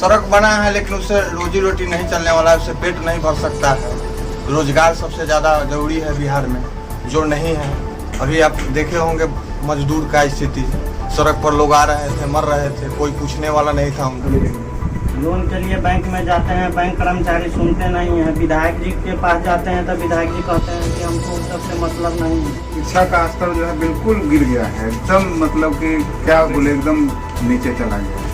सड़क बना है लेकिन उससे रोजी रोटी नहीं चलने वाला है, उससे पेट नहीं भर सकता है। रोजगार सबसे ज़्यादा जरूरी है बिहार में, जो नहीं है। अभी आप देखे होंगे मजदूर का स्थिति, सड़क पर लोग आ रहे थे, मर रहे थे, कोई पूछने वाला नहीं था उनको। लोन के लिए बैंक में जाते हैं, बैंक कर्मचारी सुनते नहीं हैं। विधायक जी के पास जाते हैं तो विधायक जी कहते हैं कि हमको सबसे मतलब नहीं है। शिक्षा का स्तर जो है बिल्कुल गिर गया है, एकदम मतलब कि क्या बोले, एकदम नीचे चला गया।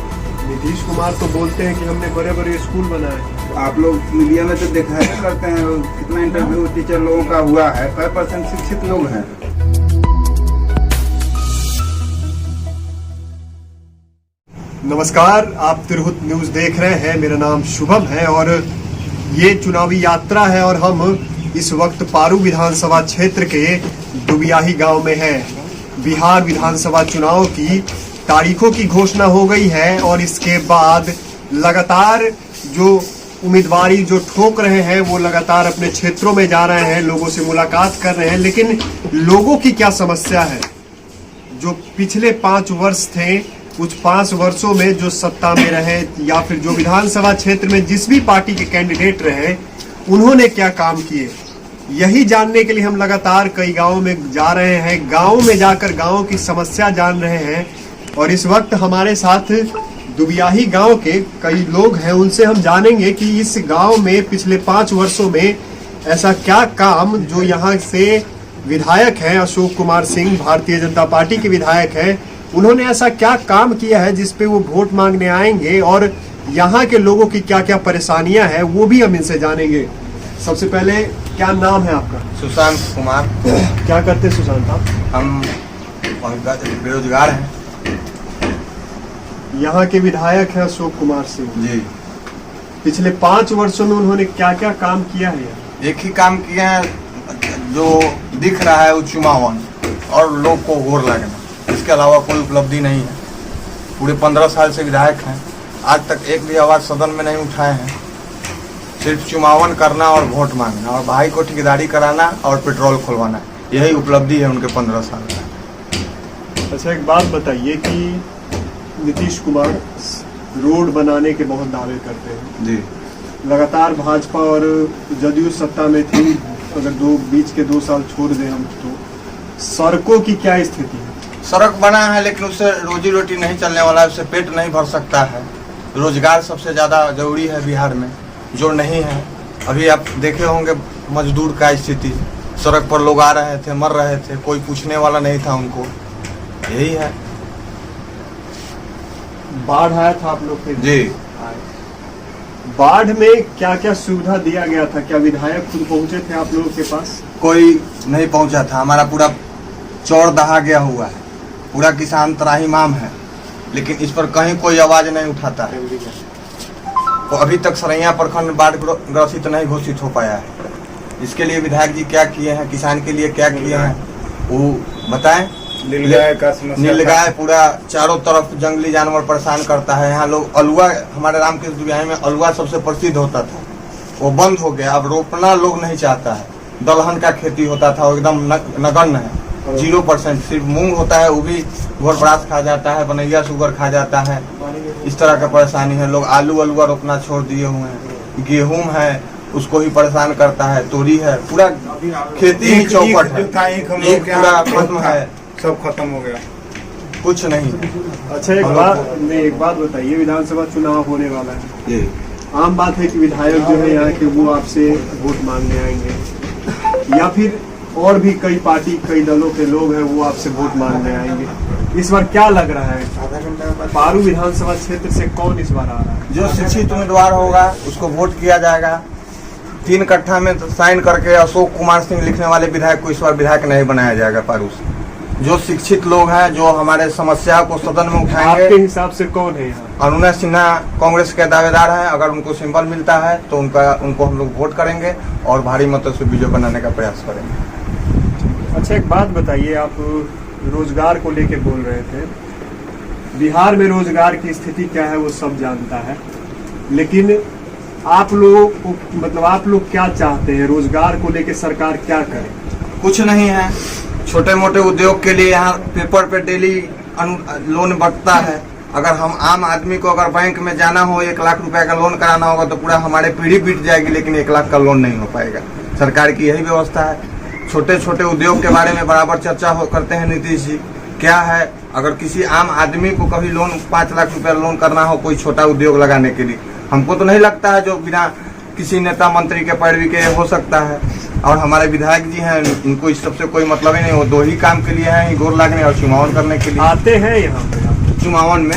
नीतीश कुमार तो बोलते हैं कि हमने बड़े बड़े स्कूल बनाए। आप लोग मीडिया में तो दिखाया करते हैं, कितना इंटरव्यू टीचर लोगों का हुआ है, 5% शिक्षित लोग हैं। नमस्कार, आप तिरहुत न्यूज देख रहे हैं। मेरा नाम शुभम है और ये चुनावी यात्रा है और हम इस वक्त पारू विधानसभा क्षेत्र के दुबियाही गांव में हैं। बिहार विधानसभा चुनाव की तारीखों की घोषणा हो गई है और इसके बाद लगातार जो उम्मीदवारी जो ठोक रहे हैं वो लगातार अपने क्षेत्रों में जा रहे हैं, लोगों से मुलाकात कर रहे हैं। लेकिन लोगों की क्या समस्या है? जो पिछले 5 वर्ष थे, कुछ 5 वर्षों में जो सत्ता में रहे या फिर जो विधानसभा क्षेत्र में जिस भी पार्टी के कैंडिडेट रहे, उन्होंने क्या काम किए, यही जानने के लिए हम लगातार कई गांवों में जा रहे हैं। गांव में जाकर गांव की समस्या जान रहे हैं और इस वक्त हमारे साथ दुबियाही गांव के कई लोग हैं, उनसे हम जानेंगे कि इस गांव में पिछले 5 वर्षों में ऐसा क्या काम, जो यहाँ से विधायक हैं अशोक कुमार सिंह, भारतीय जनता पार्टी के विधायक हैं, उन्होंने ऐसा क्या काम किया है जिस पे वो वोट मांगने आएंगे और यहाँ के लोगों की क्या क्या परेशानियां हैं वो भी हम इनसे जानेंगे। सबसे पहले क्या नाम है आपका? सुशांत कुमार। क्या करते हैं सुशांत आप? हम बेरोजगार हैं। यहाँ के विधायक हैं अशोक कुमार सिंह जी। पिछले 5 वर्षों में उन्होंने क्या क्या काम किया है? एक ही काम किए हैं जो दिख रहा है, वो चुनावन और लोग को वोट लगना, इसके अलावा कोई उपलब्धि नहीं है। पूरे 15 साल से विधायक हैं, आज तक एक भी आवाज़ सदन में नहीं उठाए हैं। सिर्फ चुनावन करना और वोट मांगना और भाई को ठेकेदारी कराना और पेट्रोल खुलवाना, यही उपलब्धि है उनके 15 साल का। अच्छा, एक बात बताइए कि नीतीश कुमार रोड बनाने के बहुत दावे करते हैं जी। लगातार भाजपा और जदयू सत्ता में थी, अगर बीच के 2 साल छोड़ दें हम तो सड़कों की क्या स्थिति है? सड़क बना है लेकिन उससे रोजी रोटी नहीं चलने वाला है, उससे पेट नहीं भर सकता है। रोजगार सबसे ज़्यादा जरूरी है बिहार में, जो नहीं है। अभी आप देखे होंगे मजदूर का स्थिति, सड़क पर लोग आ रहे थे, मर रहे थे, कोई पूछने वाला नहीं था उनको, यही है। बाढ़ आया था आप लोग के? जी। बाढ़ में क्या क्या सुविधा दिया गया था? क्या विधायक खुद पहुंचे थे आप लोगों के पास? कोई नहीं पहुंचा था। हमारा पूरा चौड़ दहा गया हुआ है, पूरा किसान त्राहिमाम है, लेकिन इस पर कहीं कोई आवाज नहीं उठाता है। तो अभी तक सरैया प्रखंड बाढ़ ग्रसित नहीं घोषित हो पाया है। इसके लिए विधायक जी क्या किए हैं, किसान के लिए क्या किए हैं, वो बताएं। नीलगाय का समस्या, नीलगाय पूरा चारों तरफ जंगली जानवर परेशान करता है। यहाँ लोग अलुआ, हमारे रामकृष्ण दुबियाही में अलुआ सबसे प्रसिद्ध होता था, वो बंद हो गया। अब रोपना लोग नहीं चाहता है। दलहन का खेती होता था, वो एकदम नगण्य है, 0%। सिर्फ मूंग होता है, वो भी घोरपरास खा जाता है, बनैया शुगर खा जाता है। इस तरह का परेशानी है। लोग आलू अलुआ रोपना छोड़ दिए हुए हैं। गेहूं है, उसको ही परेशान करता है। तोरी है, पूरा खेती ही चौपट है, एक पूरा खत्म है, सब खत्म हो गया, कुछ नहीं। अच्छा, एक बात बताइए, विधानसभा चुनाव होने वाला है जी। आम बात है कि विधायक जो है यहाँ के वो आपसे वोट मांगने आएंगे या फिर और भी कई पार्टी, कई दलों के लोग हैं वो आपसे वोट मांगने आएंगे। इस बार क्या लग रहा है, पारू विधानसभा क्षेत्र से कौन इस बार आ रहा है? जो शिक्षित उम्मीदवार होगा उसको वोट किया जाएगा। 3 कट्ठा में तो साइन करके अशोक कुमार सिंह लिखने वाले विधायक को इस बार विधायक नहीं बनाया जाएगा पारू से। जो शिक्षित लोग हैं, जो हमारे समस्या को सदन में उठाएंगे। आपके हिसाब से कौन है यहाँ? अनुनय सिन्हा कांग्रेस के दावेदार हैं। अगर उनको सिंबल मिलता है तो उनको हम लोग वोट करेंगे और भारी मतों से विजय बनाने का प्रयास करेंगे। अच्छा, एक बात बताइए, आप रोजगार को लेके बोल रहे थे। बिहार में रोजगार की स्थिति क्या है वो सब जानता है, लेकिन आप लोग क्या चाहते हैं? रोजगार को लेके सरकार क्या करे? कुछ नहीं है। छोटे मोटे उद्योग के लिए यहाँ पेपर पे डेली लोन बढ़ता है, अगर हम आम आदमी को अगर बैंक में जाना हो 1 लाख रुपए का लोन कराना होगा तो पूरा हमारे पीढ़ी बीत जाएगी, लेकिन 1 लाख का लोन नहीं हो पाएगा। सरकार की यही व्यवस्था है। छोटे छोटे उद्योग के बारे में बराबर चर्चा करते हैं नीतीश जी। क्या है, अगर किसी आम आदमी को कभी लोन 5 लाख रुपए लोन करना हो कोई छोटा उद्योग लगाने के लिए, हमको तो नहीं लगता है जो बिना किसी नेता मंत्री के पैरवी के हो सकता है। और हमारे विधायक जी हैं, इनको इस सबसे कोई मतलब ही नहीं। वो 2 ही काम के लिए हैं, गोर लागने और चुमावन करने के लिए आते हैं यहाँ पे। चुमावन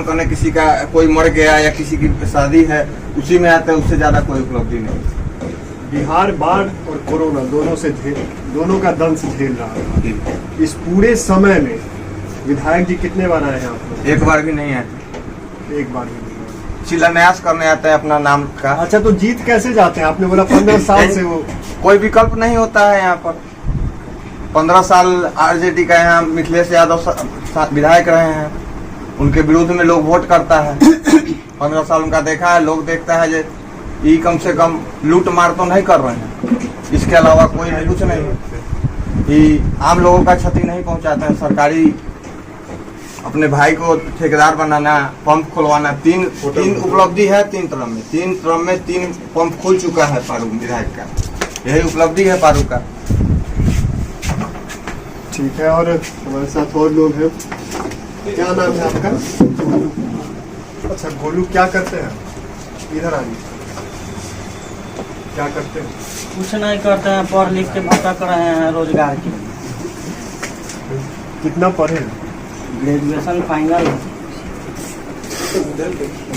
करने, किसी का कोई मर गया या किसी की शादी है उसी में आते हैं, उससे ज्यादा कोई उपलब्धि नहीं। बिहार बाढ़ और कोरोना दोनों का दंश झेल रहा है। इस पूरे समय में विधायक जी कितने बार आए हैं आप लोग? 1 बार भी नहीं आए। 1 बार भी नहीं। शिलान्यास करने आते हैं अपना नाम का। अच्छा, तो जीत कैसे जाते हैं? आपने बोला 15 साल से वो कोई विकल्प नहीं होता है यहाँ पर। 15 साल आरजेडी का यहाँ मिथिलेश यादव विधायक रहे हैं, उनके विरोध में लोग वोट करता है। 15 साल उनका देखा है, लोग देखता है ये कम से कम लूट मार तो नहीं कर रहे हैं, इसके अलावा कोई नहीं, कुछ नहीं। ये आम लोगों का क्षति नहीं पहुंचाते हैं। सरकारी अपने भाई को ठेकेदार बनाना, पंप खुलवाना, 3 उपलब्धि है। 3 टर्म में 3 पंप खुल चुका है पारू विधायक का, यही उपलब्धि है पारू का। ठीक है। और हमारे साथ और लोग हैं। क्या नाम है आपका? अच्छा, गोलू, क्या करते हैं? इधर आइए। क्या करते हैं? कुछ नहीं करते हैं, पढ़ लिख के भटक रहे हैं रोजगार की। कितना पढ़े? ग्रेजुएशन फाइनल है।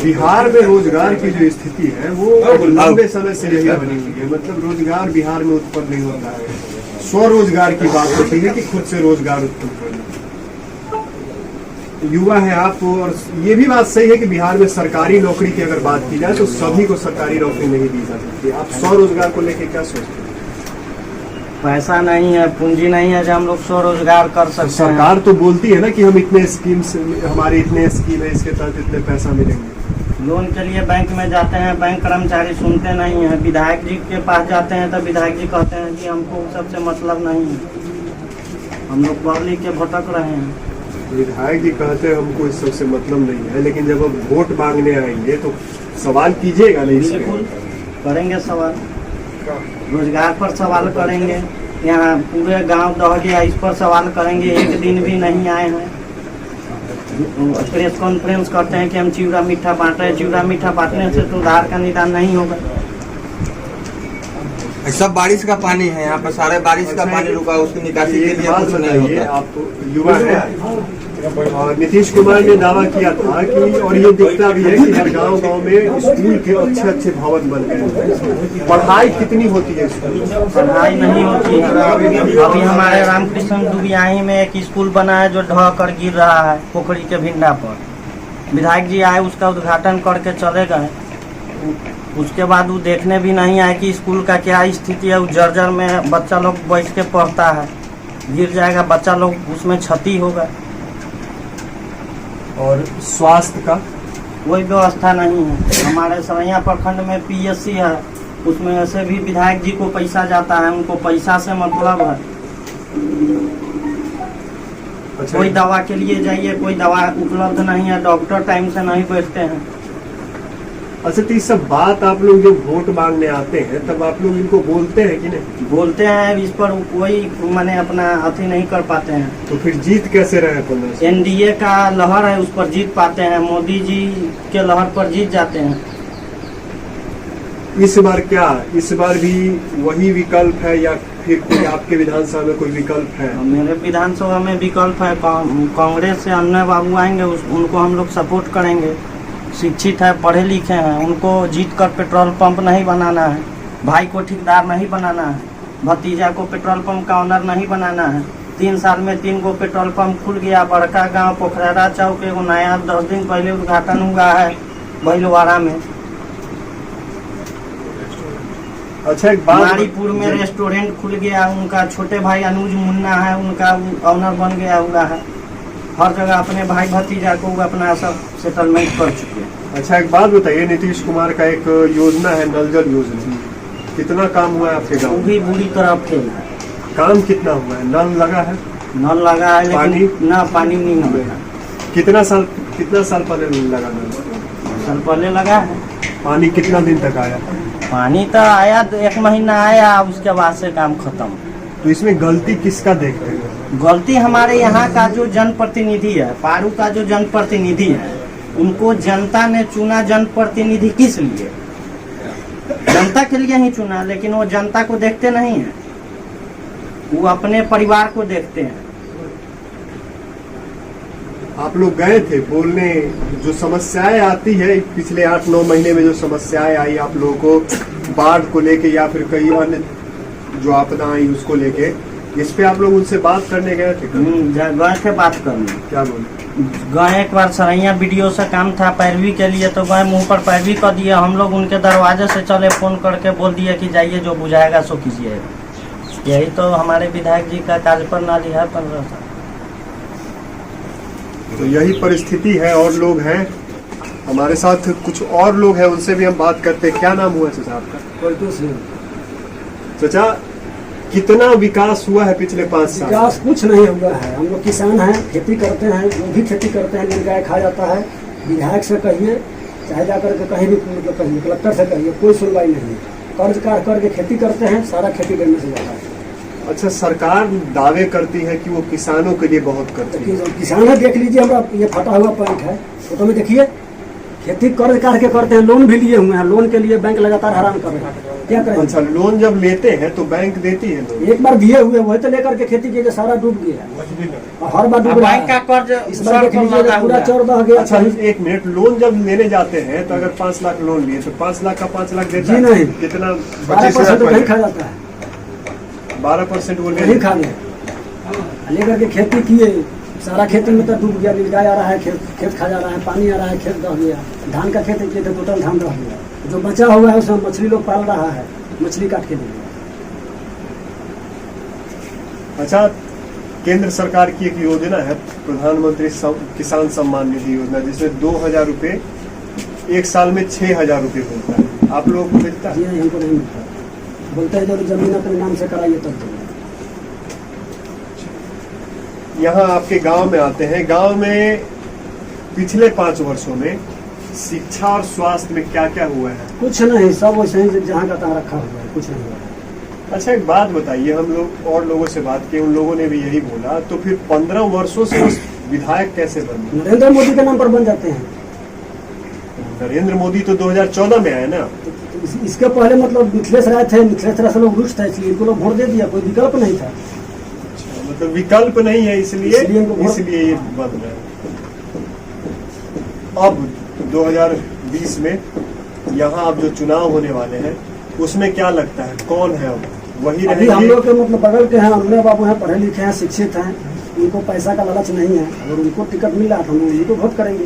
बिहार में रोजगार की जो स्थिति है वो लंबे समय से यही बनी हुई है। मतलब रोजगार बिहार में उत्पन्न नहीं होता है। स्वरोजगार की बात होती है कि खुद से रोजगार उत्पन्न करना। युवा है आप, और ये भी बात सही है कि बिहार में सरकारी नौकरी की अगर बात की जाए तो सभी को सरकारी नौकरी नहीं दी जा सकती। आप स्वरोजगार को लेकर क्या सोचते हैं? पैसा नहीं है, पूंजी नहीं है जो हम लोग स्वरोजगार कर सकते हैं। सरकार तो बोलती है ना कि हम इतने स्कीम्स, हमारी इतने स्कीम है, इसके तहत इतने पैसा मिलेंगे। लोन के लिए बैंक में जाते हैं, बैंक कर्मचारी सुनते नहीं है। विधायक जी के पास जाते हैं तो विधायक जी कहते हैं कि हमको सबसे मतलब नहीं है, हम लोग पढ़ लिख के भटक रहे हैं। विधायक जी कहते हैं हमको इस सबसे मतलब नहीं है, लेकिन जब हम वोट मांगने आएंगे तो सवाल कीजिएगा नहीं? बिल्कुल करेंगे सवाल, रोजगार पर सवाल करेंगे। यहाँ पूरे गांव दह गया, इस पर सवाल करेंगे। 1 दिन भी नहीं आए हैं। प्रेस कॉन्फ्रेंस करते हैं कि हम चिवड़ा मीठा बांट रहे हैं। चिवड़ा मीठा बांटने से सुधार का निदान नहीं होगा। सब बारिश का पानी है यहाँ पर, सारे बारिश का पानी रुका है, उसकी निकासी के लिए कुछ नहीं होता। आप युवा हैं और नीतीश कुमार ने दावा किया था कि, और ये दिखता भी है कि हर गांव में स्कूल के अच्छे भवन बन गए। पढ़ाई कितनी होती है स्कूल? पढ़ाई नहीं होती है। अभी हमारे रामकृष्ण दुबियाही में एक स्कूल बना है जो ढह कर गिर रहा है पोखरी के भिंडा पर। विधायक जी आए, उसका उद्घाटन करके चले गए। उसके बाद वो देखने भी नहीं आए कि स्कूल का क्या स्थिति है। वो जर्जर में बच्चा लोग बैठ के पढ़ता है, गिर जाएगा बच्चा लोग, उसमें क्षति होगा। और स्वास्थ्य का कोई व्यवस्था नहीं है। हमारे सरैया प्रखंड में PSC है, उसमें से भी विधायक जी को पैसा जाता है, उनको पैसा से मतलब है। अच्छा, कोई दवा के लिए जाइए, कोई दवा उपलब्ध नहीं है, डॉक्टर टाइम से नहीं बैठते हैं। अच्छा, तो ये सब बात आप लोग जब वोट मांगने आते हैं तब आप लोग इनको बोलते हैं कि नहीं? बोलते हैं, इस पर कोई माने अपना अथी नहीं कर पाते हैं। तो फिर जीत कैसे रहे? 15 साल NDA का लहर है, उस पर जीत पाते हैं। मोदी जी के लहर पर जीत जाते हैं। इस बार क्या, इस बार भी वही विकल्प है या फिर कोई आपके विधानसभा में कोई विकल्प है? मेरे विधानसभा में विकल्प है। कांग्रेस से अन्य बाबू आएंगे, उनको हम लोग सपोर्ट करेंगे। शिक्षित है, पढ़े लिखे हैं, उनको जीत कर पेट्रोल पंप नहीं बनाना है, भाई को ठेकेदार नहीं बनाना है, भतीजा को पेट्रोल पंप का ऑनर नहीं बनाना है। 3 साल में 3 गो पेट्रोल पंप खुल गया। बड़का गांव पोखरा चौक एगो नया 10 दिन पहले उद्घाटन हुआ है भैलवाड़ा में। अच्छा, एक बात, मारीपुर में रेस्टोरेंट खुल गया, उनका छोटे भाई अनुज मुन्ना है, उनका ऑनर बन गया हुआ है। हर जगह अपने भाई भतीजा को अपना सब सेटलमेंट कर चुके हैं। अच्छा, एक बात बताइए, नीतीश कुमार का एक योजना है नल जल योजना, कितना काम हुआ है आपके गाँव? वो भी बुरी तरह फेल। काम कितना हुआ है? नल लगा है? नल लगा है लेकिन ना पानी नहीं मिलेगा। कितना साल पहले लगा था? साल पहले लगा है। पानी कितना दिन तक आया? पानी तो आया 1 महीना आया, उसके बाद से काम खत्म। तो इसमें गलती किसका देखते हैं? गलती हमारे यहाँ का जो जनप्रतिनिधि है, पारू का जो जनप्रतिनिधि है, उनको जनता ने चुना। जनप्रतिनिधि किस लिए? जनता के लिए ही चुना, लेकिन वो जनता को देखते नहीं है, वो अपने परिवार को देखते हैं। आप लोग गए थे बोलने, जो समस्याएं आती है पिछले 8-9 महीने में, जो समस्याएं आई आप लोगों को बाढ़ को लेके या फिर कई अन्य जो आपदा आई उसको लेके, इस पे आप लोग उनसे बात करने गए थे? गए थे बात करने। क्या बोले? गए एक बार सरैया वीडियो से काम था पैरवी के लिए, तो गए, मुंह पर पैरवी कर दिए। हम लोग उनके दरवाजे से चले, फोन करके बोल दिए कि जाइए, जो बुझाएगा सो कीजिएगा। यही तो हमारे विधायक जी का कार्य प्रणाली है 15 साल। तो यही परिस्थिति है। और लोग हैं हमारे साथ, कुछ और लोग हैं, उनसे भी हम बात करते हैं। क्या नाम हुआ चाचा आपका? चाचा, कितना विकास हुआ है पिछले 5 साल? विकास कुछ नहीं हुआ है। हम लोग किसान हैं, खेती करते हैं, वो भी खेती करते हैं, नीलगाय खा जाता है। विधायक से कहिए, चाहे जाकर के कहीं भी मतलब कहिए, कलेक्टर से कहिए, कोई सुनवाई नहीं है। कर्ज काट करके खेती करते हैं, सारा खेती करने से जाता है। अच्छा, सरकार दावे करती है कि वो किसानों के लिए बहुत करती है। किसान है, देख लीजिए, हमारा ये फटा हुआ पॉइंट है, फोटो में देखिए। खेती कर्ज काट के करते हैं, लोन भी लिए हुए हैं। लोन के लिए बैंक लगातार हैरान कर रहे हैं, क्या करें? अच्छा, लोन जब लेते हैं तो बैंक देती है लोन? एक बार दिए हुए, वही तो लेकर के खेती किए, सारा डूब गया। और हर बार डूब रहा बैंक का है। कर्ज इस बार देख लीजिए, पूरा चौर बह गया। अच्छा, 1 मिनट, लोन जब लेने जाते हैं तो अगर 5 लाख लोन लिए तो 5 लाख का 5 लाख देता जी है? नहीं। कितना? 12% तो नहीं खा जाता है, 12% वो नहीं ले खा लिया। लेकर के खेती किए, सारा खेती में तो डूब गया। नीलगाय आ रहा है, खेत खा जा रहा है, पानी आ रहा है, खेत दह गया। धान का खेत किए थे, टोटल धान दह गया। जो बचा हुआ है उसमें मछली लोग पाल रहा है, मछली काट के दे दिया। अच्छा, केंद्र सरकार की एक योजना है प्रधानमंत्री किसान सम्मान निधि योजना, जिसमें 2000 रुपये 1 साल में 6000 रुपये मिलता है। आप लोगों को मिलता है? जी नहीं, हमको नहीं मिलता। बोलते हैं जब जमीन अपने नाम से कराइए तब देंगे। यहाँ आपके गांव में आते हैं, गांव में पिछले 5 वर्षों में शिक्षा और स्वास्थ्य में क्या क्या हुआ है? कुछ नहीं, सब वैसे ही जहाँ का तहाँ रखा हुआ है, कुछ नहीं हुआ है। अच्छा, एक बात बताइए, हम लोग और लोगों से बात की, उन लोगों ने भी यही बोला, तो फिर 15 वर्षों से उस विधायक कैसे बने? नरेंद्र मोदी के नाम पर बन जाते हैं। नरेंद्र मोदी तो 2014 में आए ना। तो इसके पहले मतलब मिथिलेश राय थे, मिथिलेश राय से लोग रुष्ट थे, इसलिए इनको लोग वोट दे दिया, कोई विकल्प नहीं था। मतलब विकल्प नहीं है, इसलिए ये बन रहा है। अब 2020 में यहाँ अब जो चुनाव होने वाले हैं, उसमें क्या लगता है कौन है अब वही अभी रहेंगे? हम लोग के मतलब बगल के हैं, अन्य बाबू हैं, पढ़े लिखे हैं, शिक्षित हैं, उनको पैसा का लालच नहीं है। अगर उनको टिकट मिला तो हम उनको वोट करेंगे।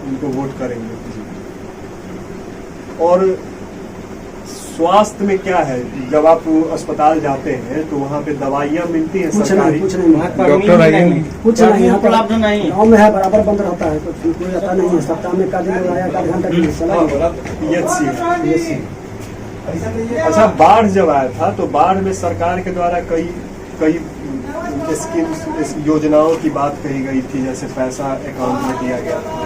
उनको वोट करेंगे। और स्वास्थ्य में क्या है? जब आप अस्पताल जाते हैं तो वहाँ पे दवाइयाँ मिलती हैं कुछ सरकारी? नहीं, कुछ नहीं, डॉक्टर कुछ नहीं, यहाँ पर उपलब्ध नहीं। गाँव में है, बराबर बंद रहता है, कुछ कोई आता नहीं है। सप्ताह में का दिन आया, का घंटा की सलाह। PHC। अच्छा, बाढ़ जब आया था तो बाढ़ में सरकार के द्वारा कई स्कीम्स, योजनाओं की बात कही गई थी, जैसे पैसा अकाउंट में दिया गया था,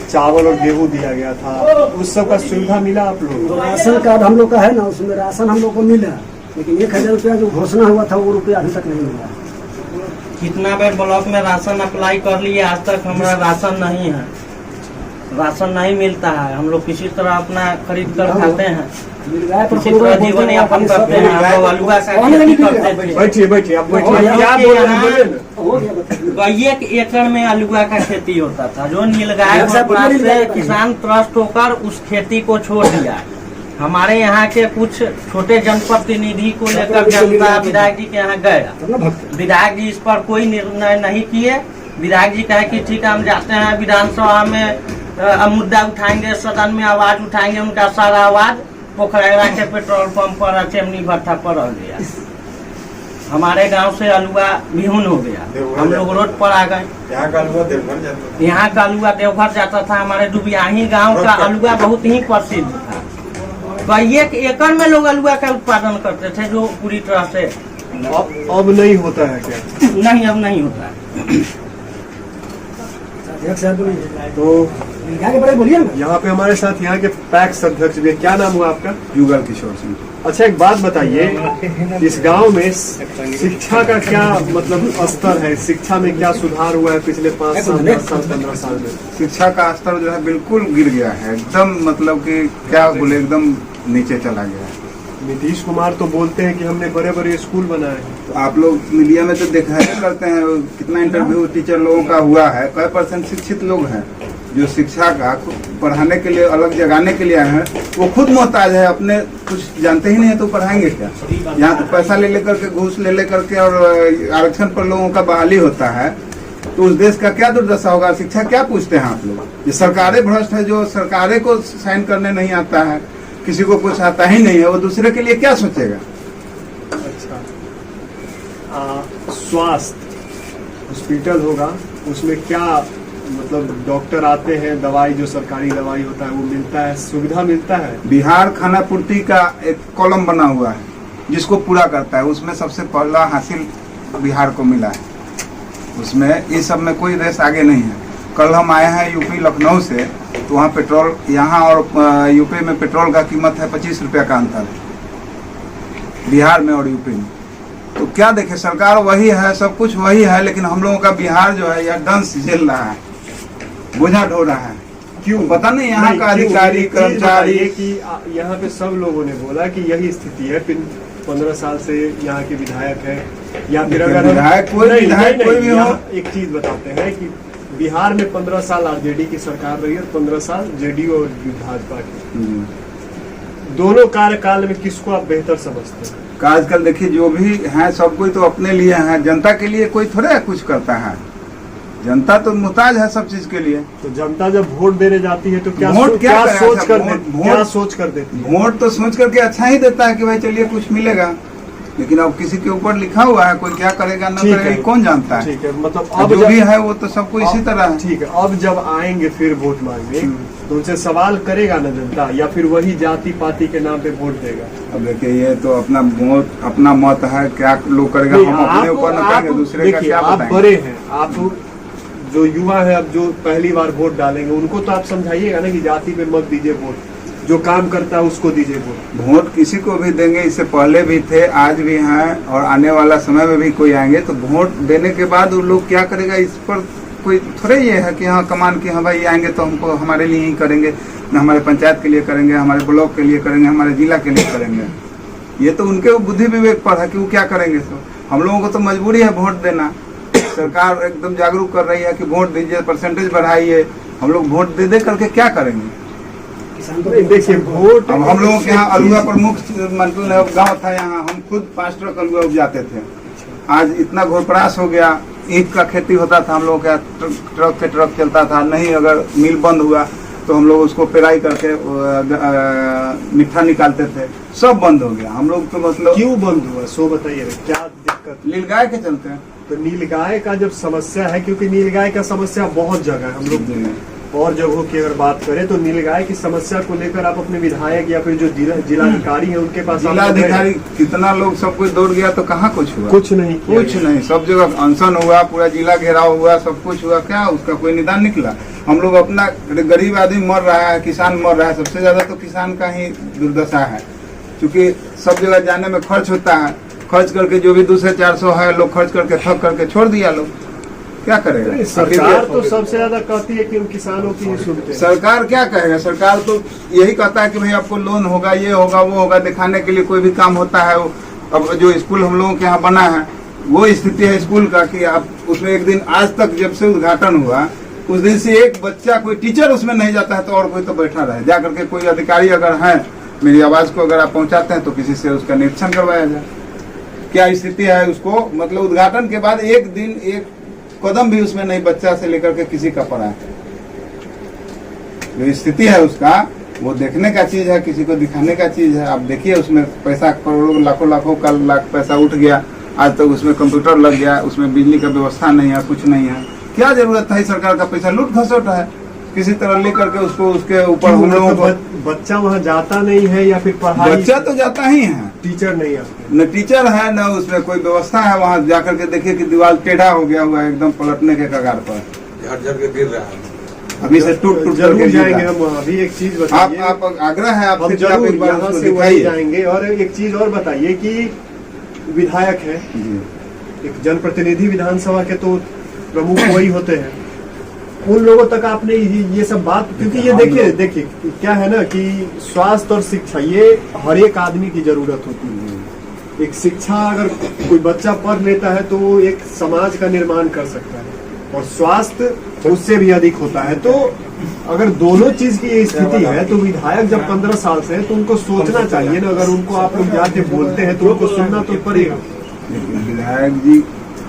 चावल और गेहूं दिया गया था, उस सब का सुविधा मिला आप लोगों को? राशन कार्ड हम लोग का है ना, उसमें राशन हम लोग को मिला, लेकिन 1000 रुपया जो घोषणा हुआ था वो रुपया अभी तक नहीं मिला। कितना बार ब्लॉक में राशन अप्लाई कर लिए, आज तक हमारा राशन नहीं है, राशन नहीं मिलता है। हम लोग किसी तरह अपना खरीद कर खाते हैं, किसी तरह जीवन यापन करते हैं। हम लोग अलुआ का खेती करते थे। बैठिए आप बैठिए, क्या बोल रहे हैं बोलिए ना। 1 एकड़ में अलुआ का खेती होता था, जो नीलगाय घोषणा से किसान त्रस्त होकर उस खेती को छोड़ दिया। हमारे यहाँ के कुछ छोटे जनप्रतिनिधि को लेकर जनता विधायक जी के यहाँ गया, विधायक जी इस पर कोई निर्णय नहीं किए। विधायक जी कहे कि ठीक है, हम जाते हैं विधानसभा में मुद्दा उठाएंगे, सदन में आवाज उठाएंगे। उनका सारा आवाज पोखरा के पेट्रोल पंप पर, चेमनी भट्टा पर रह गया। हमारे गांव से अलुआ बिहुन हो गया, हम लोग रोड पर आ गए। यहाँ का अलुआ देवघर जाता था। यहाँ का अलुआ देवघर जाता था। हमारे डुबियाही गांव का अलुआ बहुत ही प्रसिद्ध था। 1 एकड़ में लोग अलुआ का उत्पादन करते थे, जो पूरी तरह से अब नहीं होता है क्या? नहीं, अब नहीं होता है। अध्यक्ष साहब बोलिए, तो क्या के बड़े बोलिए ना। यहाँ पे हमारे साथ यहाँ के पैक्स अध्यक्ष भी हैं। क्या नाम हुआ आपका? युगल किशोर सिंह। अच्छा, एक बात बताइए, इस गांव में शिक्षा का क्या मतलब स्तर है? शिक्षा में क्या सुधार हुआ है पिछले 5 साल 10 साल 15 साल में? शिक्षा का स्तर जो है बिल्कुल गिर गया है, एकदम मतलब कि क्या बोले, एकदम नीचे चला गया है। नीतीश कुमार तो बोलते हैं कि हमने बड़े बड़े स्कूल बनाए हैं। तो आप लोग मीडिया में तो देखा है करते हैं, कितना इंटरव्यू टीचर लोगों का हुआ है, कै % शिक्षित लोग हैं जो शिक्षा का पढ़ाने के लिए अलग जगाने के लिए आए हैं। वो खुद मोहताज है, अपने कुछ जानते ही नहीं है तो पढ़ाएंगे क्या? यहाँ तो पैसा ले लेकर के, घूस ले लेकर के और आरक्षण पर लोगों का बहाली होता है, तो उस देश का क्या दुर्दशा होगा? शिक्षा क्या पूछते हैं आप लोग? ये सरकारें भ्रष्ट है, जो सरकारें को साइन करने नहीं आता है, किसी को कुछ आता ही नहीं है, वो दूसरे के लिए क्या सोचेगा? अच्छा, स्वास्थ्य हॉस्पिटल होगा, उसमें क्या मतलब डॉक्टर आते हैं, दवाई जो सरकारी दवाई होता है वो मिलता है, सुविधा मिलता है? बिहार खाना पूर्ति का एक कॉलम बना हुआ है जिसको पूरा करता है, उसमें सबसे पहला हासिल बिहार को मिला है। उसमें इस सब में कोई रेस आगे नहीं है। कल हम आए हैं यूपी लखनऊ से, तो वहाँ पेट्रोल, यहाँ और यूपी में पेट्रोल का कीमत है 25 रुपया का अंतर, बिहार में और यूपी में। तो क्या देखे, सरकार वही है, सब कुछ वही है, लेकिन हम लोगों का बिहार जो है यह दंश झेल रहा है, बोझा ढो रहा है। क्यों पता नहीं, यहाँ का अधिकारी कर्मचारी कि यहाँ पे सब लोगों ने बोला कि यही स्थिति है, 15 साल से यहाँ के विधायक है, या फिर अगर विधायक कोई भी हो। एक चीज बताते हैं कि बिहार में 15 साल आरजेडी की सरकार रही और 15 साल जेडीयू और भाजपा की। दोनों कार्यकाल में किसको आप बेहतर समझते हैं? आजकल देखिए, जो भी है सब कोई तो अपने लिए है, जनता के लिए कोई थोड़े कुछ करता है। जनता तो मुहताज है सब चीज के लिए। तो जनता जब वोट देने जाती है तो क्या वोट क्या सोच कर देती है? वोट तो सोच करके अच्छा ही देता है कि भाई चलिए कुछ मिलेगा, लेकिन अब किसी के ऊपर लिखा हुआ है, कोई क्या करेगा न करेगा कौन जानता है। ठीक है, मतलब अब जो भी है वो तो सबको इसी तरह है। ठीक है, अब जब आएंगे फिर वोट मांगने तो उनसे सवाल करेगा ना जनता, या फिर वही जाति पाति के नाम पे वोट देगा? अब देखिए, ये तो अपना वोट, अपना मत है, क्या लोग करेगा हम अपने ऊपर न करेंगे, दूसरे का क्या बताएंगे? आप बड़े हैं, आप जो युवा है, अब जो पहली बार वोट डालेंगे उनको तो आप समझाइएगा ना कि जाति पे मत दीजिए वोट, जो काम करता है उसको दीजिए वोट। वोट किसी को भी देंगे, इससे पहले भी थे, आज भी हैं और आने वाला समय में भी कोई आएंगे, तो वोट देने के बाद वो लोग क्या करेगा इस पर कोई थोड़े ये है कि हाँ कमान की, हाँ भाई आएंगे तो हमको हमारे लिए ही करेंगे, न हमारे पंचायत के लिए करेंगे, हमारे ब्लॉक के लिए करेंगे, हमारे जिला के लिए करेंगे। ये तो उनके बुद्धि विवेक पर है कि वो क्या करेंगे। तो हम लोगों को तो मजबूरी है वोट देना। सरकार एकदम जागरूक कर रही है कि वोट दीजिए, परसेंटेज बढ़ाइए। हम लोग वोट दे दे करके क्या करेंगे? देखिए, वोट अब हम लोगों के यहाँ अलुआ प्रमुख मतलब गाँव था, यहाँ हम खुद 5 ट्रक अलुआ उपजाते थे। आज इतना घोरपरास हो गया, ईख का खेती होता था हम लोगों का, ट्रक से ट्रक चलता था, नहीं अगर मिल बंद हुआ तो हम लोग उसको पेराई करके मिठा निकालते थे, सब बंद हो गया। हम लोग तो मतलब क्यों बंद हुआ सो बताइए, क्या दिक्कत? नीलगाय के चलते हैं। तो नीलगाय का जब समस्या है, क्योंकि नीलगाय का समस्या बहुत जगह है, हम लोग और जगहों की अगर बात करें तो नीलगाय की समस्या को लेकर आप अपने विधायक या फिर जो जिलाधिकारी है उनके पास, जिलाधिकारी कितना लोग सब कुछ दौड़ गया तो कहाँ कुछ हुआ? कुछ नहीं, सब जगह अनशन हुआ, पूरा जिला घेराव हुआ, सब कुछ हुआ, क्या उसका कोई निदान निकला? हम लोग अपना गरीब आदमी मर रहा है, किसान मर रहा है, सबसे ज्यादा तो किसान का ही दुर्दशा है, क्योंकि सब जगह जाने में खर्च होता है, खर्च करके जो भी 200-400 है लोग खर्च करके थक करके छोड़ दिया। लोग क्या करेगा? सरकार तो सबसे ज्यादा कहती है कि हम किसानों की नहीं सुनते। सरकार क्या कहेगा? सरकार तो यही कहता है कि भाई आपको लोन होगा, ये होगा, वो होगा, दिखाने के लिए कोई भी काम होता है। अब जो स्कूल हम लोगों के यहाँ बना है वो स्थिति है स्कूल का कि आप उसमें एक दिन, आज तक जब से उद्घाटन हुआ उस दिन से एक बच्चा, कोई टीचर उसमें नहीं जाता है, तो और कोई तो बैठा रहे। जा करके कोई अधिकारी अगर है, मेरी आवाज को अगर आप पहुंचाते हैं तो किसी से उसका निरीक्षण करवाया जाए, क्या स्थिति है उसको। मतलब उद्घाटन के बाद एक दिन एक कदम भी उसमें नहीं बच्चा से लेकर के किसी का पड़ा है। जो स्थिति है उसका, वो देखने का चीज है, किसी को दिखाने का चीज है। आप देखिए उसमें पैसा करोड़ों लाखों का लाख पैसा उठ गया, आज तक उसमें कंप्यूटर लग गया, उसमें बिजली का व्यवस्था नहीं है, कुछ नहीं है। क्या जरूरत है? सरकार का पैसा लूट खसोट है, किसी तरह लेकर के उसको उसके ऊपर हम लोगों को। बच्चा वहाँ जाता नहीं है या फिर पढ़ाई? बच्चा तो जाता ही है, टीचर नहीं है, न टीचर है न उसमें कोई व्यवस्था है। वहाँ जाकर के देखिए कि दीवार टेढ़ा हो गया हुआ है, एकदम पलटने के कगार पर। झरझर के गिर रहा है। अभी से टूट टूट जरूर करके जाएंगे गिर रहा है। हम। अभी एक चीज बताइए, आप आग्रह है हम आपसे कि आप जरूर एक बार यहाँ उसको से वहीं दिखाइए। जाएंगे। और एक चीज और बताइए कि विधायक है, जी। एक जनप्रतिनिधि विधानसभा के तो प्रमुख वही होते हैं, उन लोगों तक आपने ये सब बात, क्योंकि ये देखिए क्या है ना कि स्वास्थ्य और शिक्षा ये हर एक आदमी की जरूरत होती है। एक शिक्षा अगर कोई बच्चा पढ़ लेता है तो वो एक समाज का निर्माण कर सकता है, और स्वास्थ्य उससे भी अधिक होता है। तो अगर दोनों चीज की ये स्थिति है तो विधायक जब 15 साल से है तो उनको सोचना चाहिए ना। अगर उनको आप लोग जाके बोलते हैं तो उनको सुनना तो पड़ेगा। विधायक जी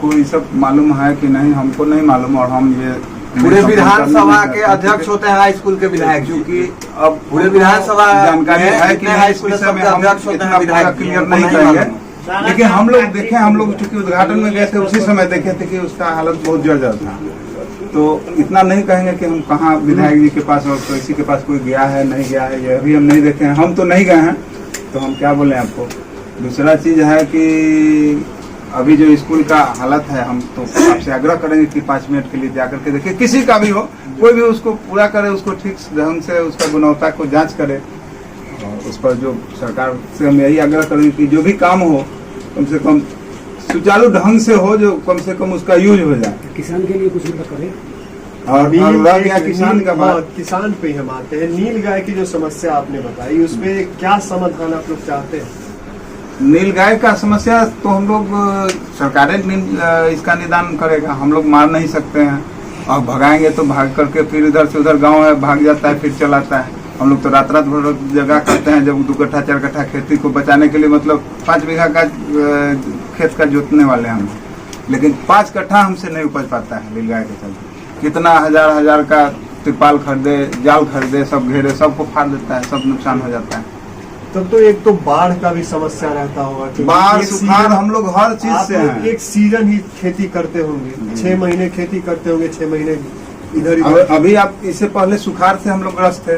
को ये सब मालूम है कि नहीं, हमको नहीं मालूम। और हम ये पूरे विधानसभा के अध्यक्ष होते हैं हाई स्कूल के विधायक, क्योंकि अब पूरे विधानसभा जानकारी है कि नहीं, स्कूल इस विषय में के हम अध्यक्ष होते हैं इतना विधायक, क्लियर नहीं करेंगे। लेकिन हम लोग देखे, हम लोग चूंकि उद्घाटन में गए थे उसी समय देखे थे कि उसका हालत बहुत जर्जर था। तो इतना नहीं कहेंगे कि हम कहाँ विधायक जी के पास और किसी के पास कोई गया है नहीं गया है, ये अभी हम नहीं देखे हैं। हम तो नहीं गए हैं तो हम क्या बोले आपको। दूसरा चीज है कि अभी जो स्कूल का हालत है, हम तो आपसे आग्रह करेंगे कि 5 मिनट के लिए जाकर के देखिए, किसी का भी हो, कोई भी उसको पूरा करे, उसको ठीक ढंग से उसका गुणवत्ता को जांच करे। और उस पर जो सरकार से हम यही आग्रह करेंगे कि जो भी काम हो कम से कम सुचारू ढंग से हो, जो कम से कम उसका यूज हो जाए। किसान के लिए कुछ भी करें। और रह गया किसान का बात, किसान पे हम आते हैं। नील गाय की जो समस्या आपने बताई, उसमें क्या समाधान आप लोग चाहते हैं? नील गाय का समस्या तो हम लोग सरकारें इसका निदान करेगा, हम लोग मार नहीं सकते हैं। और भगाएंगे तो भाग करके फिर इधर से उधर गांव है भाग जाता है, फिर चलाता है। हम लोग तो रात रात भर जगह करते हैं, जब 2 कट्ठा 4 कट्ठा खेती को बचाने के लिए, मतलब 5 बीघा का खेत का जोतने वाले हम, लेकिन 5 कट्ठा हमसे नहीं उपज पाता है नील गाय के चलते। कितना हजार का तिरपाल खरीदे, जाल खरीदे, सब घेरे, सबको फाड़ देता है, सब नुकसान हो जाता है। तब तो एक तो बाढ़ का भी समस्या रहता होगा। बाढ़ सुखाड़ हम लोग हर चीज से हैं। एक सीजन ही खेती करते होंगे, 6 महीने खेती करते होंगे, 6 महीने इधर अभी आप इससे पहले सुखाड़ से हम लोग ग्रस्त थे,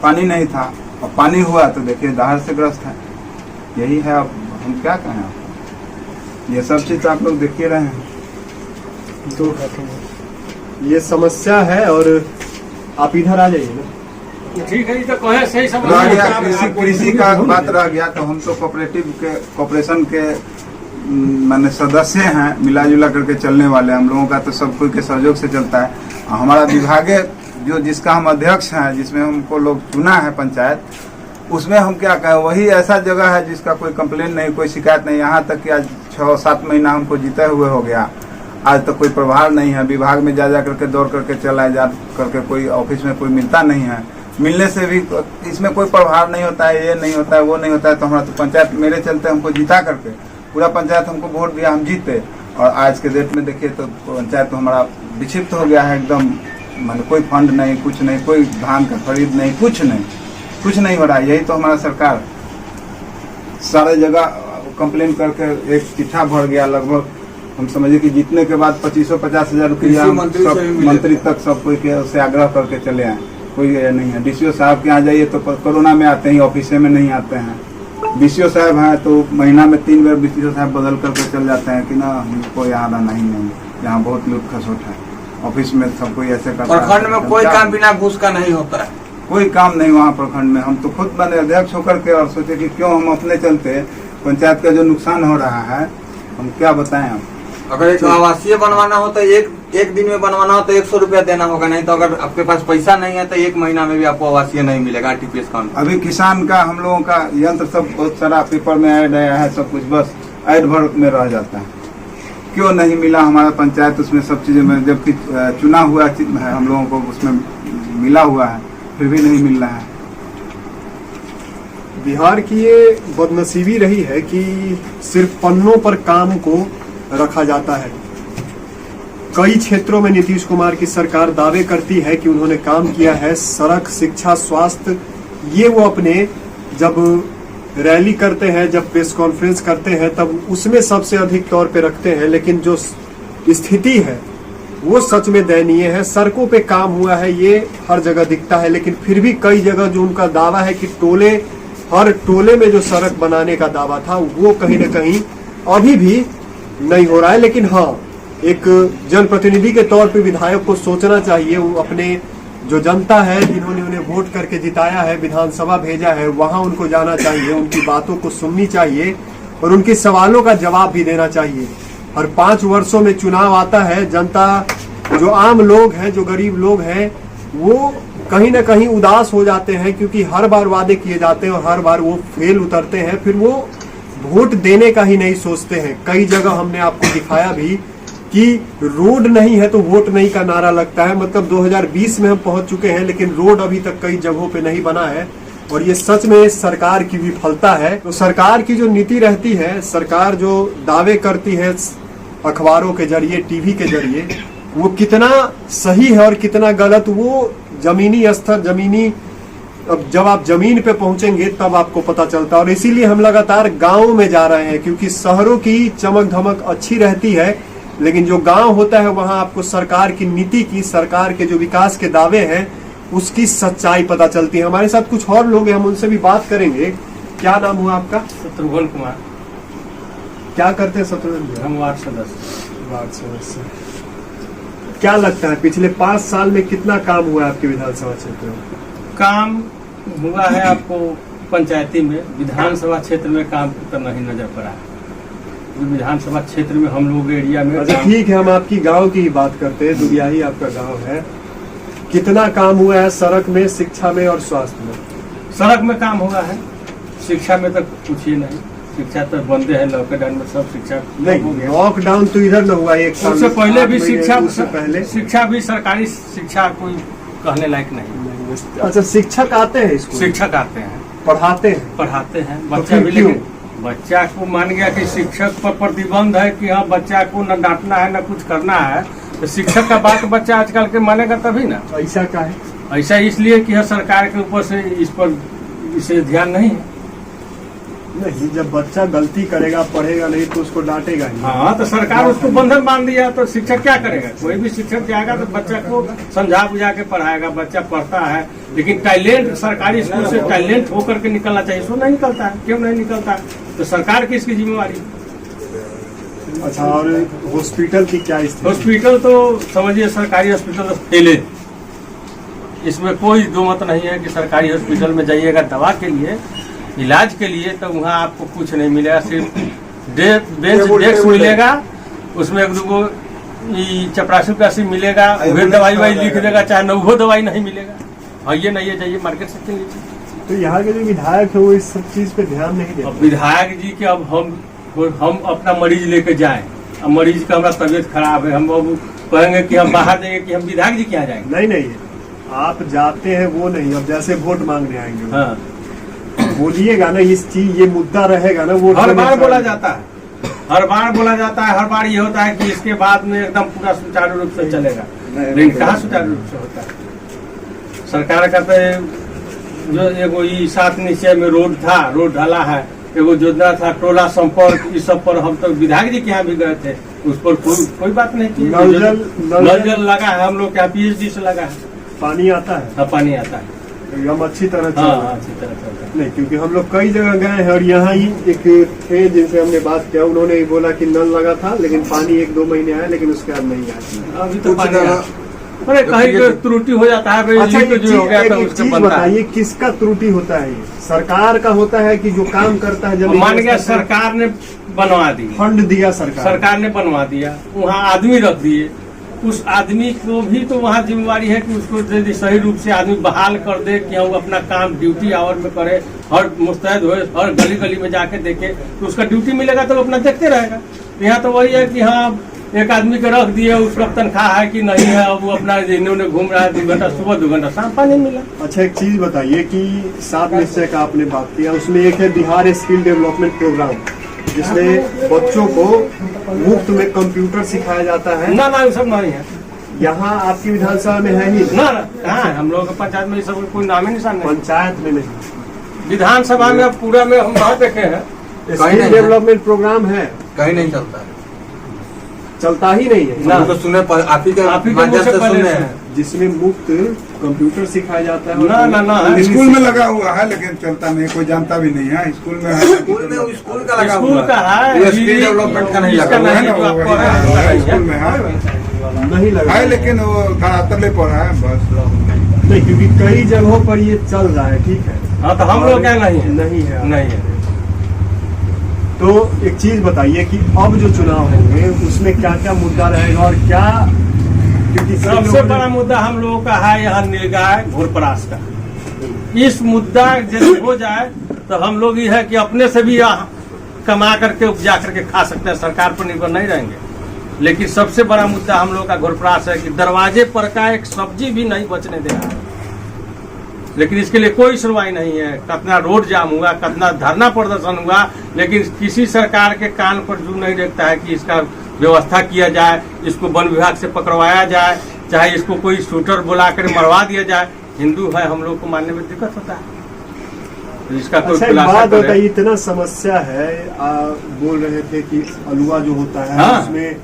पानी नहीं था, और पानी हुआ तो देखिए दहाड़ से ग्रस्त है। यही है, अब हम क्या कहें आपको। ये सब चीज आप लोग देखिए रहे हैं। तो ये समस्या है। और आप इधर आ जाइए ना। ठीक है, तो कहे सही रह गया कृषि का बात रह गया, तो हम तो कॉपरेशन के माने सदस्य हैं, मिला जुला करके चलने वाले। हम लोगों का तो सब कोई के सहयोग से चलता है। हमारा विभागे जो जिसका हम अध्यक्ष हैं, जिसमें हमको लोग चुना है पंचायत, उसमें हम क्या कहें, वही ऐसा जगह है जिसका कोई कंप्लेन नहीं, कोई शिकायत नहीं। यहाँ तक कि आज 6-7 महीना हमको जीते हुए हो गया, आज तक कोई प्रभाव नहीं है। विभाग में जा करके दौड़ करके चला जा करके, कोई ऑफिस में कोई मिलता नहीं है। मिलने से भी इसमें कोई प्रभाव नहीं होता है, ये नहीं होता है, वो नहीं होता है। तो हमारा तो पंचायत मेरे चलते हमको जीता करके, पूरा पंचायत हमको वोट दिया, हम जीते। और आज के डेट में देखिए तो पंचायत तो हमारा विक्षिप्त हो गया है एकदम। मान कोई फंड नहीं, कुछ नहीं, कोई धान का खरीद नहीं, कुछ नहीं हो रहा है। यही तो हमारा सरकार सारे जगह कंप्लेन करके एक चिट्ठा भर गया। लगभग हम समझिए कि जीतने के बाद 25-50 हजार रुपया मंत्री तक सब कोई के उससे आग्रह करके चले आए। कोई नहीं है। DCO साहब के यहाँ जाइए तो कोरोना में आते हैं, ऑफिस में नहीं आते हैं। DCO साहब हैं तो महीना में 3 बार DCO साहब बदल करके चल जाते हैं कि ना हमको यहाँ आना ही नहीं, यहाँ बहुत लूट खसोट है। ऑफिस में सब कोई ऐसे करता है। प्रखंड में कोई काम बिना घूस का नहीं होता है, कोई काम नहीं वहाँ प्रखंड में। हम तो खुद बने अध्यक्ष होकर के और सोचे कि क्यों हम अपने चलते पंचायत का जो नुकसान हो रहा है हम क्या बताएं। हम अगर एक आवासीय बनवाना हो तो एक दिन में बनवाना हो तो 100 रुपया देना होगा, नहीं तो अगर आपके पास पैसा नहीं है तो 1 महीना में भी आपको आवासीय नहीं मिलेगा RTPS काम। अभी किसान का हम लोगों का यंत्र सब बहुत सारा पेपर में ऐड आया है, सब कुछ बस ऐड भर में रह जाता है। क्यों नहीं मिला हमारा पंचायत उसमें सब चीजें में, जबकि चुना हुआ है हम लोगों को उसमें मिला हुआ है, फिर भी नहीं मिल रहा है। बिहार की ये बदनसीबी रही है कि सिर्फ पन्नों पर काम को रखा जाता है। कई क्षेत्रों में नीतीश कुमार की सरकार दावे करती है कि उन्होंने काम किया है, सड़क, शिक्षा, स्वास्थ्य, ये वो अपने जब रैली करते हैं, जब प्रेस कॉन्फ्रेंस करते हैं, तब उसमें सबसे अधिक तौर पे रखते हैं। लेकिन जो स्थिति है वो सच में दयनीय है। सड़कों पे काम हुआ है ये हर जगह दिखता है, लेकिन फिर भी कई जगह जो उनका दावा है कि हर टोले में जो सड़क बनाने का दावा था वो कहीं न कहीं अभी भी नहीं हो रहा है। लेकिन हाँ, एक जनप्रतिनिधि के तौर पे विधायक को सोचना चाहिए, वो अपने जो जनता है जिन्होंने उन्हें वोट करके जिताया है, विधानसभा भेजा है, वहां उनको जाना चाहिए, उनकी बातों को सुननी चाहिए और उनके सवालों का जवाब भी देना चाहिए। हर 5 वर्षों में चुनाव आता है, जनता जो आम लोग हैं, जो गरीब लोग हैं, वो कहीं ना कहीं उदास हो जाते हैं क्योंकि हर बार वादे किए जाते हैं और हर बार वो फेल उतरते हैं, फिर वो वोट देने का ही नहीं सोचते हैं। कई जगह हमने आपको दिखाया भी कि रोड नहीं है तो वोट नहीं का नारा लगता है। मतलब 2020 में हम पहुंच चुके हैं लेकिन रोड अभी तक कई जगहों पे नहीं बना है और ये सच में सरकार की विफलता है। तो सरकार की जो नीति रहती है, सरकार जो दावे करती है अखबारों के जरिए, टीवी के जरिए, वो कितना सही है और कितना गलत, वो जमीनी स्तर, अब जब आप जमीन पे पहुंचेंगे तब आपको पता चलता है। और इसीलिए हम लगातार गाँव में जा रहे हैं क्योंकि शहरों की चमक धमक अच्छी रहती है लेकिन जो गांव होता है वहां आपको सरकार की नीति की, सरकार के जो विकास के दावे हैं उसकी सच्चाई पता चलती है। हमारे साथ कुछ और लोग हैं, हम उनसे भी बात करेंगे। क्या नाम हुआ आपका? शत्रुघ्न कुमार। क्या करते हैं शत्रुघ्न जी? हम वार्ड सदस्य। क्या लगता है पिछले 5 साल में कितना काम हुआ है आपके विधानसभा क्षेत्र में? काम हुआ है आपको पंचायती में, विधानसभा क्षेत्र में काम तो नहीं नजर पड़ा है। विधानसभा क्षेत्र में हम लोग एरिया में अच्छा ठीक है, हम आपकी गांव की ही बात करते हैं। दुबियाही आपका गांव है, कितना काम हुआ है सड़क में, शिक्षा में और स्वास्थ्य में? सड़क में काम हुआ है, शिक्षा में तो पूछिए नहीं, शिक्षा तो बंदे है, लॉकडाउन में सब शिक्षा नहीं। लॉकडाउन तो इधर न हुआ, एक साल उससे पहले भी शिक्षा, उससे पहले शिक्षा भी सरकारी शिक्षा कोई कहने लायक नहीं। अच्छा, शिक्षक आते हैं स्कूल? शिक्षक आते हैं, पढ़ाते हैं, बच्चा भी, लेकिन बच्चा को मान गया कि शिक्षक पर प्रतिबंध है कि हाँ बच्चा को न डांटना है न कुछ करना है, तो शिक्षक का बात बच्चा आजकल के मानेगा तभी ना। ऐसा का है? ऐसा इसलिए कि सरकार के ऊपर से इस पर इसे ध्यान नहीं है। नहीं, जब बच्चा गलती करेगा, पढ़ेगा नहीं तो उसको डांटेगा ही। हाँ, तो सरकार उसको बंधन बांध दिया तो शिक्षक क्या करेगा? कोई भी शिक्षक जाएगा तो बच्चा को समझा बुझा के पढ़ाएगा, बच्चा पढ़ता है लेकिन टैलेंट सरकारी स्कूल से टैलेंट होकर के निकलना चाहिए, इसको नहीं निकलता है। क्यों नहीं निकलता है? तो सरकार की इसकी जिम्मेवारी। अच्छा, और हॉस्पिटल की क्या स्थिति? हॉस्पिटल तो समझिए सरकारी हॉस्पिटल फेले, इसमें कोई दो मत नहीं है कि सरकारी हॉस्पिटल में जाइएगा दवा के लिए, इलाज के लिए, तो वहाँ आपको कुछ नहीं मिलेगा। सिर्फ बेंच डेस्क मिलेगा, उसमें 1-2 चपरासी उपरासी मिलेगा, वही दवाई लिख देगा, चाहे नौ दवाई नहीं मिलेगा। हाँ, ये नहीं है, जाइए मार्केट से लीजिए। तो यहाँ के जो विधायक है वो इस सब चीज पे ध्यान नहीं देते। अब विधायक जी के अब हम अपना मरीज लेके जाएं, अब मरीज का हमारा तबीयत खराब है, हम अब कहेंगे कि हम बाहर देंगे कि हम विधायक जी क्या जाएंगे? नहीं, आप जाते हैं वो नहीं, अब जैसे वोट मांगने आएंगे। हाँ, बोलिएगा ना, इस चीज ये मुद्दा रहेगा ना, वो हर बार बोला जाता है, हर बार ये होता है कि इसके बाद में एकदम पूरा सुचारू रूप से चलेगा, लेकिन कहाँ सुचारू रूप से होता है? सरकार का तो जो एगो 7 निश्चय में रोड था, रोड ढला है, एगो योजना था टोला संपर्क, इस सब पर हम तो विधायक जी के यहाँ भी गए थे, उस पर कोई बात नहीं की। नल जल लगा है, हम लोग के यहाँ PhD से लगा है, पानी आता है। हाँ, पानी आता है, हम अच्छी तरह अच्छी तरह चलता है। नहीं, क्योंकि हम लोग कई जगह गए हैं और यहाँ ही एक थे जिनसे हमने बात किया, उन्होंने ही बोला कि नल लगा था लेकिन पानी 1-2 महीने आया, लेकिन उसके बाद नहीं आया। अभी तो पानी अरे कहीं त्रुटि हो जाता है। अच्छा, एक चीज बताइए, किसका त्रुटि होता है? ये सरकार का होता है कि जो काम करता है? जब मान गया सरकार ने बनवा दी, फंड दिया, सरकार ने बनवा दिया, वहाँ आदमी रख दिए, उस आदमी को भी तो वहाँ जिम्मेवारी है कि उसको यदि सही रूप से आदमी बहाल कर दे कि हम अपना काम ड्यूटी आवर में करे, हर मुस्तैद हो, हर गली गली में जाके देखे, तो उसका ड्यूटी मिलेगा तो अपना देखते रहेगा। यहाँ तो वही है कि हाँ एक आदमी को रख दिया, उसका तनख्वाह है कि नहीं है, अब वो अपना इन्होंने घूम रहा है, 2 घंटा सुबह 2 घंटा शाम, पानी मिला। अच्छा, एक चीज बताइए कि 7 निश्चय का आपने बात किया, उसमें एक है बिहार स्किल डेवलपमेंट प्रोग्राम, जिसमें बच्चों को मुफ्त में कंप्यूटर सिखाया जाता है। ना ये सब नहीं है, यहाँ आपकी विधानसभा में है ही ना, कहाँ है? हम लोग पंचायत में सब कोई नाम ही निशान नहीं। पंचायत में नहीं, विधानसभा में पूरा में हम बात देखे हैं, स्किल डेवलपमेंट प्रोग्राम है, कहीं नहीं चलता है, चलता ही नहीं है ना। तो सुने, आप ही के माध्यम से सुने हैं। जिसमें मुफ्त कंप्यूटर सिखाया जाता है। ना स्कूल में लगा हुआ है लेकिन चलता नहीं, कोई जानता भी नहीं है। स्कूल में है, स्कूल में स्कूल का लगा स्कूल हुआ का है, वो स्किल डेवलपमेंट का नहीं इसका लगा हुआ नहीं है। जो आपको है। स्कूल में है नहीं लगा है, लेकिन वो धरातल पर है बस। नहीं, क्योंकि कई जगहों पर ये चल रहा है, ठीक है। हाँ तो हम लोग क्या नहीं है, नहीं है। नहीं है। तो एक चीज बताइए कि अब जो चुनाव होंगे उसमें क्या क्या मुद्दा रहेगा और क्या, क्योंकि कई सबसे लोगों ने- बड़ा मुद्दा हम लोगों का है यहाँ नीलगाय घोरपरास का। इस मुद्दा यदि हो जाए तो हम लोग ये है कि अपने से भी कमा करके उपजा करके खा सकते हैं, सरकार पर निर्भर नहीं रहेंगे। लेकिन सबसे बड़ा मुद्दा हम लोग का घोरपरास है कि दरवाजे पर का एक सब्जी भी नहीं बचने दे रहा है। लेकिन इसके लिए कोई सुनवाई नहीं है। कितना रोड जाम हुआ, कितना धरना प्रदर्शन हुआ, लेकिन किसी सरकार के कान पर जू नहीं देखता है कि इसका व्यवस्था किया जाए, इसको वन विभाग से पकड़वाया जाए, चाहे इसको कोई शूटर बुला कर मरवा दिया जाए। हिंदू है, हम लोग को मानने में दिक्कत होता है। तो इसका कोई अच्छा, एक खुलासा बात करे। बताइए, इतना समस्या है, बोल रहे थे कि अलुआ जो होता है हाँ। उसमें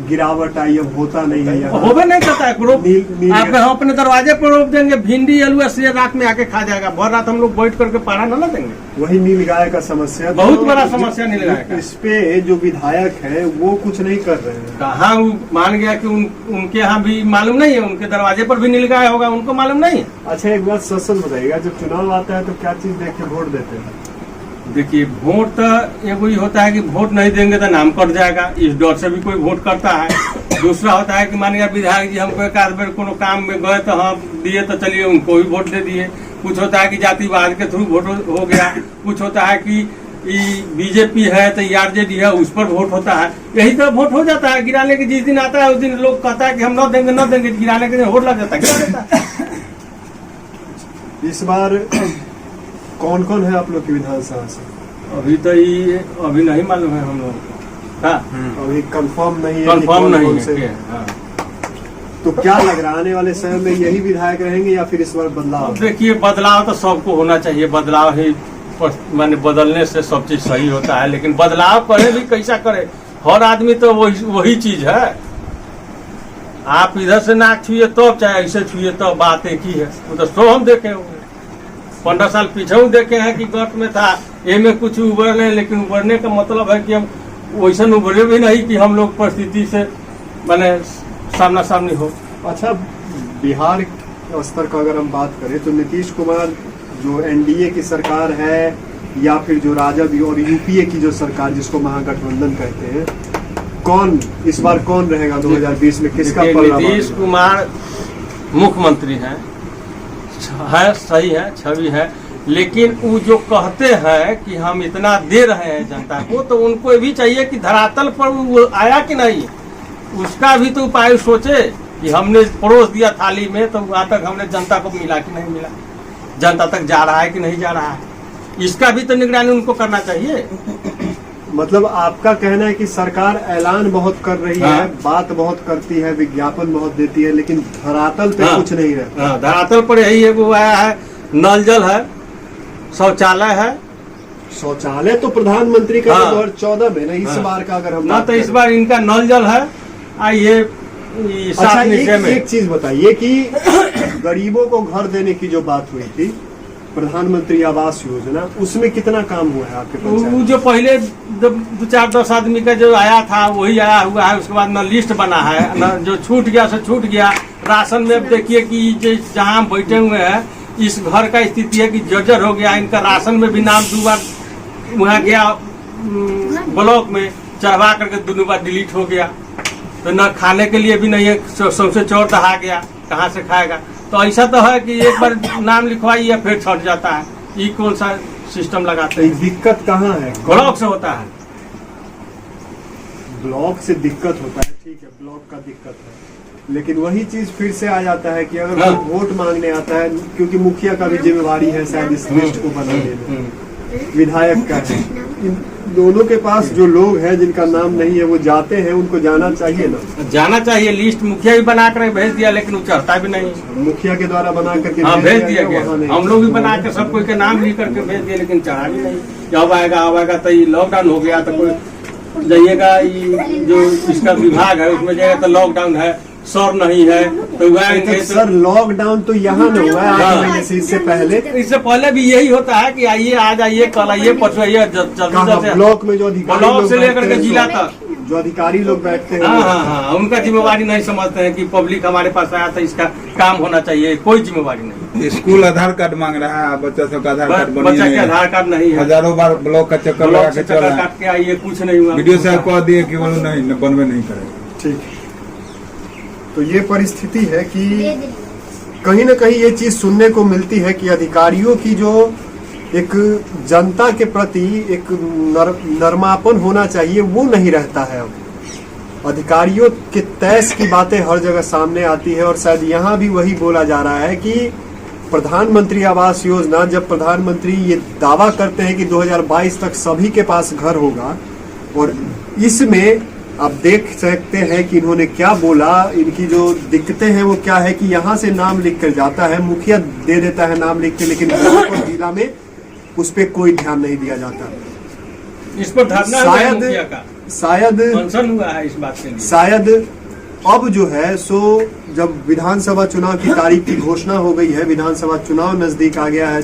गिरावट आई, अब होता नहीं है यहाँ। होबे नहीं करता है ग्रुप। नील- आप हम अपने दरवाजे पर रोक देंगे, भिंडी अलुआ से रात में आके खा जाएगा। भर रात हम लोग बैठ करके पारा न देंगे। वही नीलगाय का समस्या, बहुत बड़ा समस्या नीलगाय का। इस पे जो विधायक है वो कुछ नहीं कर रहे हैं। कहाँ वो मान गया कि उनके यहाँ भी मालूम नहीं है, उनके दरवाजे पर भी नीलगाय होगा, उनको मालूम नहीं है। अच्छा, एक बात सच सच बताइएगा, जब चुनाव आता है तो क्या चीज देख के वोट देते हैं? देखिए, वोट तो एगो ही होता है कि वोट नहीं देंगे तो नाम कट जाएगा, इस डर से भी कोई वोट करता है। दूसरा होता है कि मान लिया विधायक जी हमको एक आध बेर कोनो काम में गए तो हाँ दिए तो चलिए उनको भी वोट दे दिए। कुछ होता है कि जातिवाद के थ्रू वोट हो गया, कुछ होता है कि बीजेपी है तो आरजेडी है उस पर वोट होता है। यही तो वोट हो जाता है। गिराने के जिस दिन आता है उस दिन लोग कहता है कि हम न देंगे, गिराने के दिन वोट लग जाता है, गिरा देता है। इस बार कौन कौन है आप लोग की विधानसभा से? अभी तो ये अभी नहीं मालूम है हम लोगों को। हाँ, अभी कंफर्म नहीं है कि कंफर्म कौन नहीं कौन है से। कि, हाँ। तो क्या लग रहा है आने वाले समय में यही विधायक रहेंगे या फिर इस बार बदलाव? अब देखिए, बदलाव तो सबको होना चाहिए। बदलाव ही माने बदलने से सब चीज सही होता है। लेकिन बदलाव करे भी कैसा करे, हर आदमी तो वही चीज है। आप इधर से नाक छुए तो, चाहे ऐसे छुए तो, बात एक ही है। वो तो सो हम देखे होंगे, 15 साल पीछे देखे हैं कि गट में था, ये में कुछ उभरने। लेकिन उभरने का मतलब है कि हम वैसा उभरे भी नहीं कि हम लोग परिस्थिति से माने सामना सामनी हो। अच्छा, बिहार स्तर का अगर हम बात करें तो नीतीश कुमार जो एनडीए की सरकार है या फिर जो राजद और यूपीए की जो सरकार जिसको महागठबंधन कहते हैं, कौन इस बार कौन रहेगा 2020 में? किसका पलड़ा? नीतीश कुमार मुख्यमंत्री है, सही है, छवि है। लेकिन वो जो कहते हैं कि हम इतना दे रहे हैं जनता को, तो उनको भी चाहिए कि धरातल पर वो आया कि नहीं, उसका भी तो उपाय सोचे कि हमने परोस दिया थाली में तो वहां तक हमने जनता को मिला कि नहीं मिला, जनता तक जा रहा है कि नहीं जा रहा है, इसका भी तो निगरानी उनको करना चाहिए। मतलब आपका कहना है कि सरकार ऐलान बहुत कर रही हाँ। है, बात बहुत करती है, विज्ञापन बहुत देती है, लेकिन धरातल पे हाँ। कुछ नहीं रहता। हाँ, धरातल पर यही है, वो आया है, नल जल है, शौचालय है। शौचालय तो प्रधानमंत्री का हाँ। 2014 में ना, इस हाँ। बार का अगर हम ना बात तो इस करें। बार इनका नल जल है। ये अच्छा, सात निश्चय में एक चीज बताइए कि गरीबों को घर देने की जो बात हुई थी, प्रधानमंत्री आवास योजना, उसमें कितना काम हुआ है आपके वो पंचायत? जो पहले 2-4-10 आदमी का जो आया था वही आया हुआ है। उसके बाद न लिस्ट बना है, न जो छूट गया सो छूट गया। राशन में अब देखिए कि जहाँ हम बैठे हुए हैं, इस घर का स्थिति है कि जर्जर हो गया। इनका राशन में भी नाम 2 बार वहाँ गया ब्लॉक में चढ़वा करके 2 बार डिलीट हो गया। तो न खाने के लिए भी नहीं है, सबसे चौर दहा गया, कहाँ से खाएगा। तो ऐसा तो है कि एक बार नाम लिखवाइए फिर छट जाता है। ये कौन सा सिस्टम लगाते हैं? दिक्कत कहाँ है? ब्लॉक से होता है। ब्लॉक से दिक्कत होता है, ठीक है, ब्लॉक का दिक्कत है, लेकिन वही चीज फिर से आ जाता है कि अगर हाँ। कोई वोट मांगने आता है, क्योंकि मुखिया का भी जिम्मेवारी है शायद इस लिस्ट को बनाने में, विधायक का है, इन दोनों के पास जो लोग हैं जिनका नाम नहीं है वो जाते हैं, उनको जाना चाहिए ना। जाना चाहिए। लिस्ट मुखिया भी बना कर भेज दिया, लेकिन वो चढ़ता भी नहीं। मुखिया के द्वारा बना करके हाँ, भेज दिया वहाँ गया। नहीं। हम लोग भी बना के सब कोई के नाम लिख करके भेज दिया, लेकिन चढ़ा भी नहीं। जब आएगा तो ये लॉकडाउन हो गया तो कोई जाइएगा, ये जो इसका विभाग है उसमें जाएगा तो लॉकडाउन है, सर नहीं है तो वह आएंगे सर लॉकडाउन तो यहाँ न हुआ है 8 महीने से, इससे पहले इससे पहले भी यही होता है कि आइए आज आइए कल आइए परसों आइए जल्दी ब्लॉक में जो अधिकारी ब्लॉक लोग से लेकर के बैठते हैं, जिला तक जो अधिकारी लोग बैठते हैं हाँ हाँ हाँ उनका जिम्मेवारी नहीं समझते हैं कि पब्लिक हमारे पास आया था इसका काम होना चाहिए, कोई जिम्मेवारी नहीं। स्कूल आधार कार्ड मांग रहा है, बच्चा सबका आधार कार्ड बनिए बच्चा के नहीं है। आधार कार्ड नहीं है, हजारों बार ब्लॉक का चक्कर लगा ब्लॉक से के चल चक्कर रहा है। काट के आइए कुछ नहीं हुआ। वीडियो साहब कह दिए कि बोलो नहीं बनवे नहीं करेगा। ठीक, तो ये परिस्थिति है कि कहीं ना कहीं ये चीज सुनने को मिलती है कि अधिकारियों की जो एक जनता के प्रति एक नरमापन होना चाहिए वो नहीं रहता है। अब अधिकारियों के तैस की बातें हर जगह सामने आती है और शायद यहाँ भी वही बोला जा रहा है कि प्रधानमंत्री आवास योजना, जब प्रधानमंत्री ये दावा करते हैं कि 2022 तक सभी के पास घर होगा, और इसमें आप देख सकते हैं कि इन्होंने क्या बोला। इनकी जो दिक्कतें हैं वो क्या है कि यहाँ से नाम लिख कर जाता है, मुखिया दे देता है नाम लिख के, लेकिन जिला में उस पर कोई ध्यान नहीं दिया जाता। इस पर धरना हुआ है मुखिया का, शायद अनशन हुआ है इस बात के लिए। शायद अब जो है सो जब विधानसभा चुनाव की तारीख की घोषणा हो गई है, विधानसभा चुनाव नजदीक आ गया है,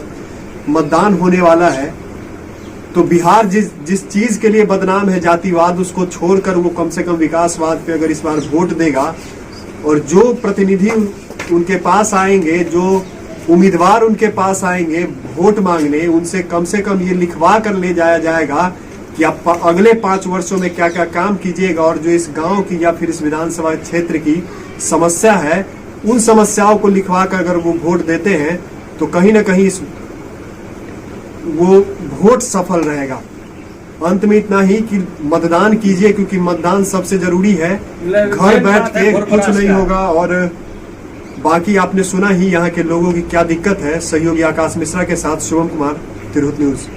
मतदान होने वाला है, तो बिहार जिस चीज के लिए बदनाम है जातिवाद, उसको छोड़कर वो कम से कम विकासवाद पे अगर इस बार वोट देगा, और जो प्रतिनिधि उनके पास आएंगे, जो उम्मीदवार उनके पास आएंगे वोट मांगने, उनसे कम से कम ये लिखवा कर ले जाया जाएगा कि आप अगले 5 वर्षों में क्या क्या काम कीजिएगा, और जो इस गांव की या फिर इस विधानसभा क्षेत्र की समस्या है, उन समस्याओं को लिखवा कर अगर वो वोट देते हैं तो कहीं ना कहीं वो वोट सफल रहेगा। अंत में इतना ही कि मतदान कीजिए, क्योंकि मतदान सबसे जरूरी है। घर बैठ के कुछ नहीं होगा। और बाकी आपने सुना ही यहाँ के लोगों की क्या दिक्कत है। सहयोगी आकाश मिश्रा के साथ शुभम कुमार, तिरहुत न्यूज।